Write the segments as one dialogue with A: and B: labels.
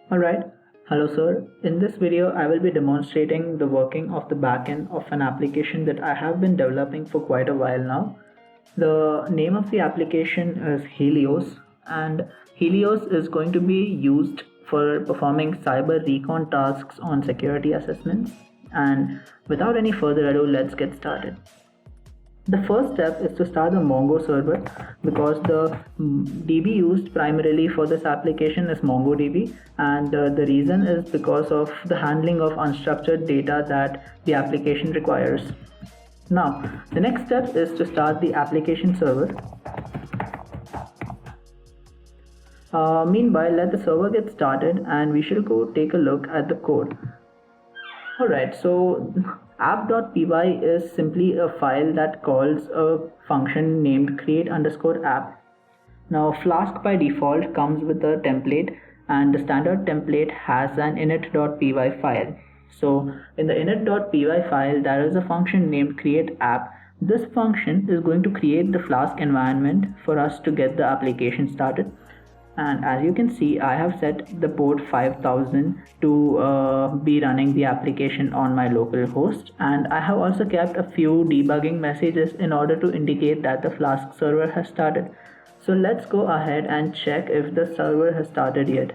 A: Alright, hello sir. In this video, I will be demonstrating the working of the backend of an application that I have been developing for quite a while now. The name of the application is Helios, and Helios is going to be used for performing cyber recon tasks on security assessments. And without any further ado, let's get started. The first step is to start the Mongo server because the DB used primarily for this application is MongoDB, and the reason is because of the handling of unstructured data that the application requires. Now, the next step is to start the application server. Meanwhile, let the server get started and we shall go take a look at the code. Alright, so app.py is simply a file that calls a function named create_app. Now Flask by default comes with a template, and the standard template has an init.py file. So in the init.py file there is a function named create_app. This function is going to create the Flask environment for us to get the application started. And as you can see, I have set the port 5000 to be running the application on my local host, and I have also kept a few debugging messages in order to indicate that the Flask server has started. So let's go ahead and check if the server has started yet.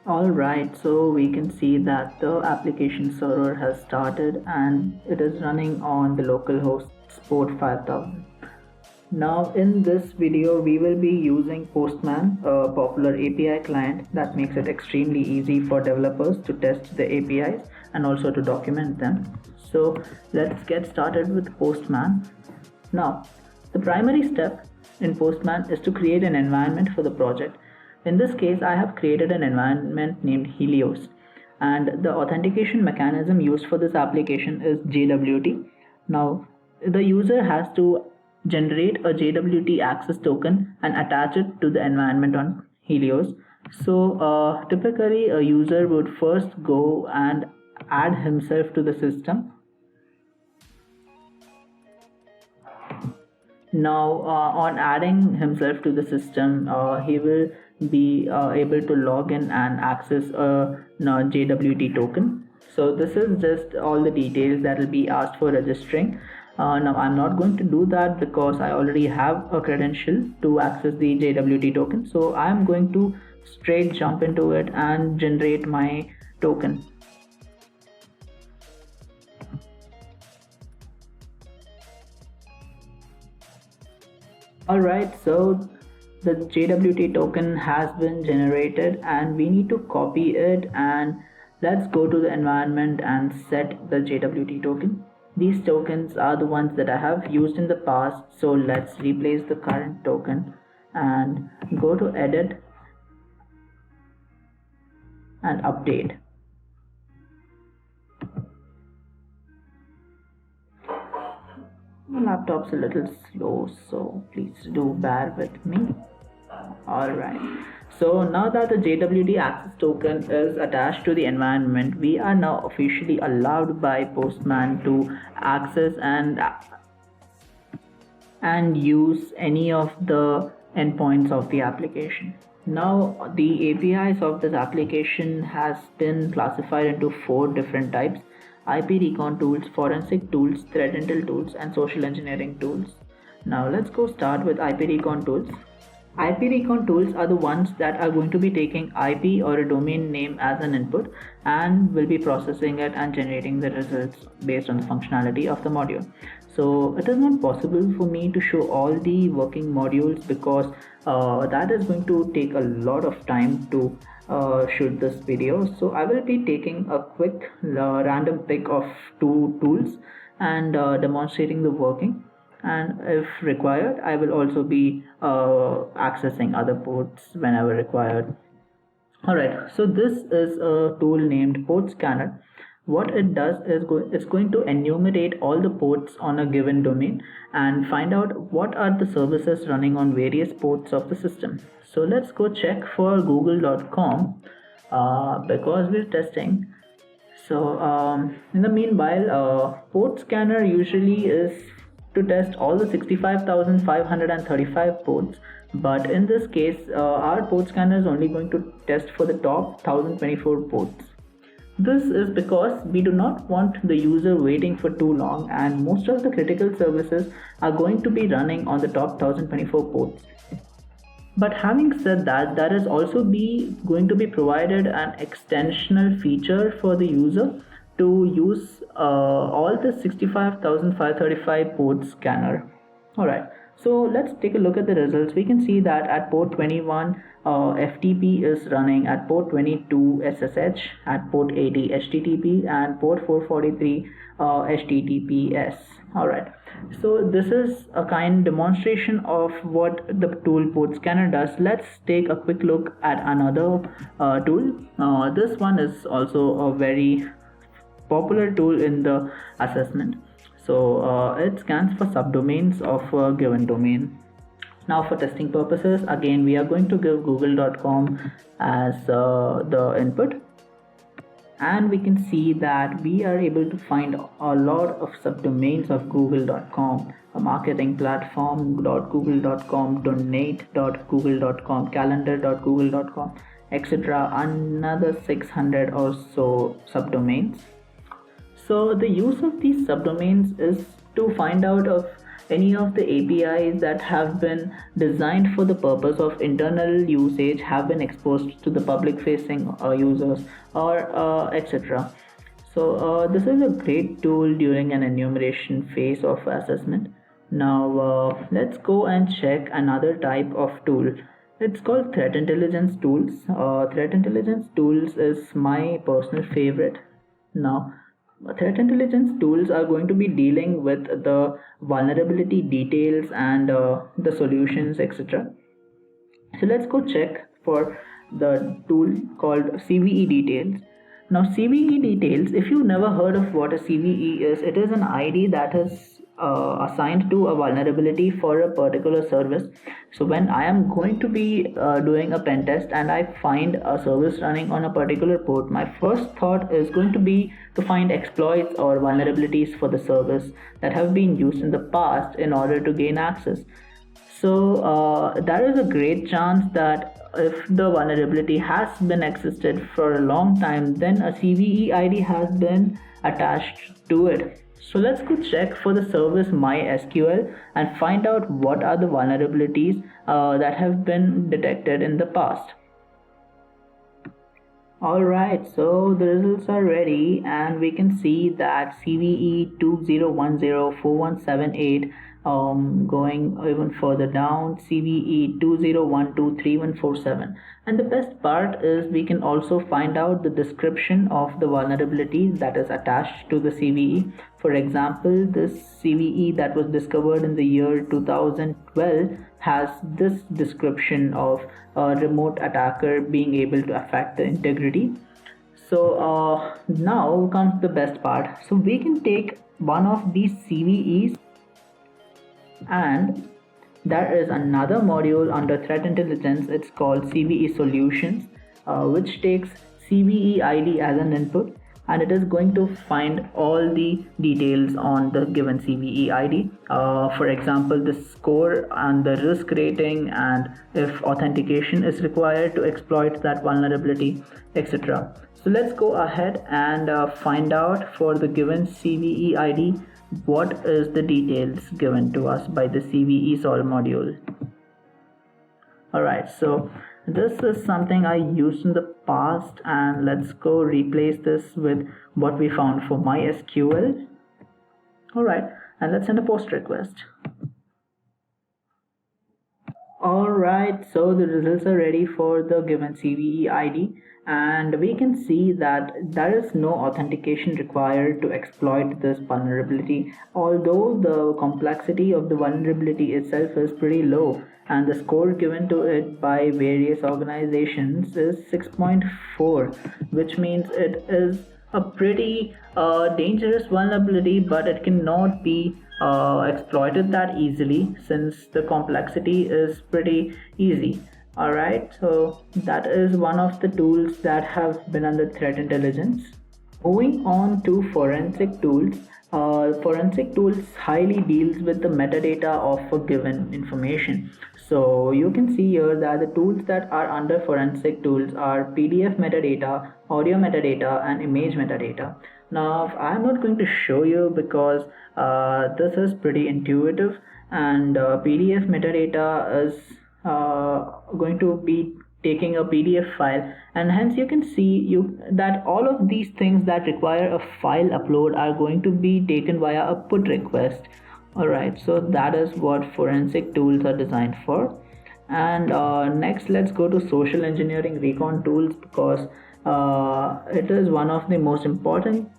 A: Alright, so we can see that the application server has started and it is running on the local host port 5000. Now in this video we will be using Postman, a popular API client that makes it extremely easy for developers to test the APIs and also to document them. So let's get started with Postman. Now the primary step in Postman is to create an environment for the project. In this case I have created an environment named Helios, and the authentication mechanism used for this application is JWT. Now the user has to generate a JWT access token and attach it to the environment on Helios. So typically a user would first go and add himself to the system. Now on adding himself to the system, he will be able to log in and access a JWT token. So this is just all the details that will be asked for registering. Now I'm not going to do that because I already have a credential to access the JWT token. So I'm going to straight jump into it and generate my token. Alright, so the JWT token has been generated and we need to copy it, and let's go to the environment and set the JWT token. These tokens are the ones that I have used in the past, so let's replace the current token and go to edit and update. My laptop's a little slow, so please do bear with me. Alright, so now that the JWT access token is attached to the environment, we are now officially allowed by Postman to access and use any of the endpoints of the application. Now the APIs of this application has been classified into 4 different types: IP recon tools, forensic tools, threat intel tools, and social engineering tools. Now let's go start with IP recon tools. IP recon tools are the ones that are going to be taking IP or a domain name as an input and will be processing it and generating the results based on the functionality of the module. So it is not possible for me to show all the working modules because that is going to take a lot of time to shoot this video. So I will be taking a quick random pick of 2 tools and demonstrating the working, and if required I will also be accessing other ports whenever required. Alright, so this is a tool named port scanner. What it does is it's going to enumerate all the ports on a given domain and find out what are the services running on various ports of the system. So let's go check for google.com because we're testing. So in the meanwhile, port scanner usually is to test all the 65,535 ports But in this case, our port scanner is only going to test for the top 1024 ports. This is because we do not want the user waiting for too long, and most of the critical services are going to be running on the top 1024 ports. But having said that, there is also going to be provided an extensional feature for the user to use all the 65,535 port scanner. Alright, so let's take a look at the results. We can see that at port 21 FTP is running, at port 22 SSH, at port 80 HTTP, and port 443 HTTPS. Alright, so this is a kind demonstration of what the tool port scanner does. Let's take a quick look at another tool. This one is also a very popular tool in the assessment. So it scans for subdomains of a given domain. Now for testing purposes, again we are going to give google.com as the input, and we can see that we are able to find a lot of subdomains of google.com: a marketing platform.google.com, donate.google.com, calendar.google.com, etc. Another 600 or so subdomains. So the use of these subdomains is to find out of any of the APIs that have been designed for the purpose of internal usage have been exposed to the public facing users, or etc. So this is a great tool during an enumeration phase of assessment. Now let's go and check another type of tool. It's called threat intelligence tools. Threat intelligence tools is my personal favorite. Now threat intelligence tools are going to be dealing with the vulnerability details and the solutions, etc. So let's go check for the tool called CVE details. Now CVE details, if you've never heard of what a CVE is, it is an ID that is assigned to a vulnerability for a particular service. So when I am going to be doing a pen test and I find a service running on a particular port, my first thought is going to be to find exploits or vulnerabilities for the service that have been used in the past in order to gain access. So there is a great chance that if the vulnerability has been existed for a long time, then a CVE ID has been attached to it. So let's go check for the service MySQL and find out what are the vulnerabilities that have been detected in the past. Alright, so the results are ready, and we can see that CVE 20104178, going even further down, CVE 20123147. And the best part is we can also find out the description of the vulnerability that is attached to the CVE. For example, this CVE that was discovered in the year 2012 has this description of a remote attacker being able to affect the integrity. So now comes the best part. So we can take one of these CVEs, and there is another module under threat intelligence. It's called CVE solutions, which takes CVE ID as an input, and it is going to find all the details on the given CVE ID. For example, the score and the risk rating, and if authentication is required to exploit that vulnerability, etc. So let's go ahead and find out for the given CVE ID what is the details given to us by the CVE sol module. Alright, so this is something I used in the past, and let's go replace this with what we found for MySQL. Alright, and let's send a post request. Alright, so the results are ready for the given CVE ID, and we can see that there is no authentication required to exploit this vulnerability, although the complexity of the vulnerability itself is pretty low, and the score given to it by various organizations is 6.4, which means it is a pretty dangerous vulnerability, but it cannot be exploited that easily since the complexity is pretty easy. Alright, so that is one of the tools that have been under threat intelligence. Moving on to forensic tools, Forensic tools highly deals with the metadata of a given information. So you can see here that the tools that are under forensic tools are PDF metadata, audio metadata, and image metadata. Now I'm not going to show you because this is pretty intuitive, and PDF metadata is going to be taking a PDF file, and hence you can see that all of these things that require a file upload are going to be taken via a put request. Alright, so that is what forensic tools are designed for. And next, let's go to social engineering recon tools, because it is one of the most important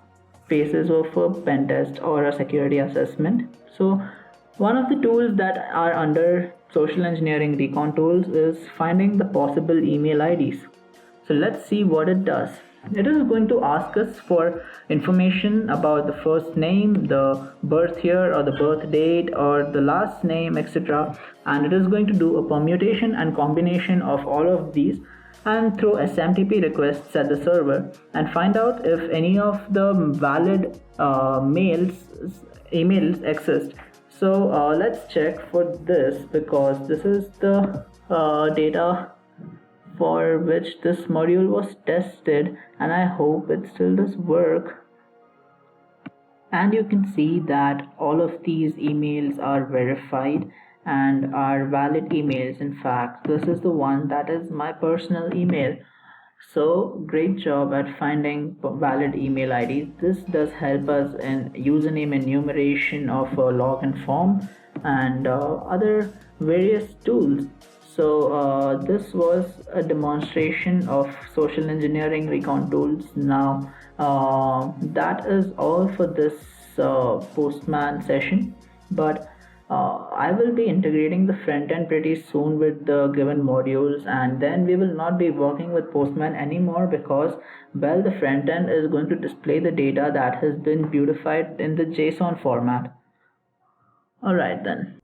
A: phases of a pen test or a security assessment. So one of the tools that are under social engineering recon tools is finding the possible email IDs. So let's see what it does. It is going to ask us for information about the first name, the birth year or the birth date or the last name, etc. And it is going to do a permutation and combination of all of these and throw SMTP requests at the server and find out if any of the valid emails exist. So let's check for this, because this is the data for which this module was tested, and I hope it still does work. And you can see that all of these emails are verified and are valid emails. In fact, this is the one that is my personal email. So great job at finding valid email IDs. This does help us in username enumeration of a login form and other various tools. So this was a demonstration of social engineering recon tools. Now that is all for this Postman session, but I will be integrating the front end pretty soon with the given modules, and then we will not be working with Postman anymore, because well, the front end is going to display the data that has been beautified in the JSON format. Alright then.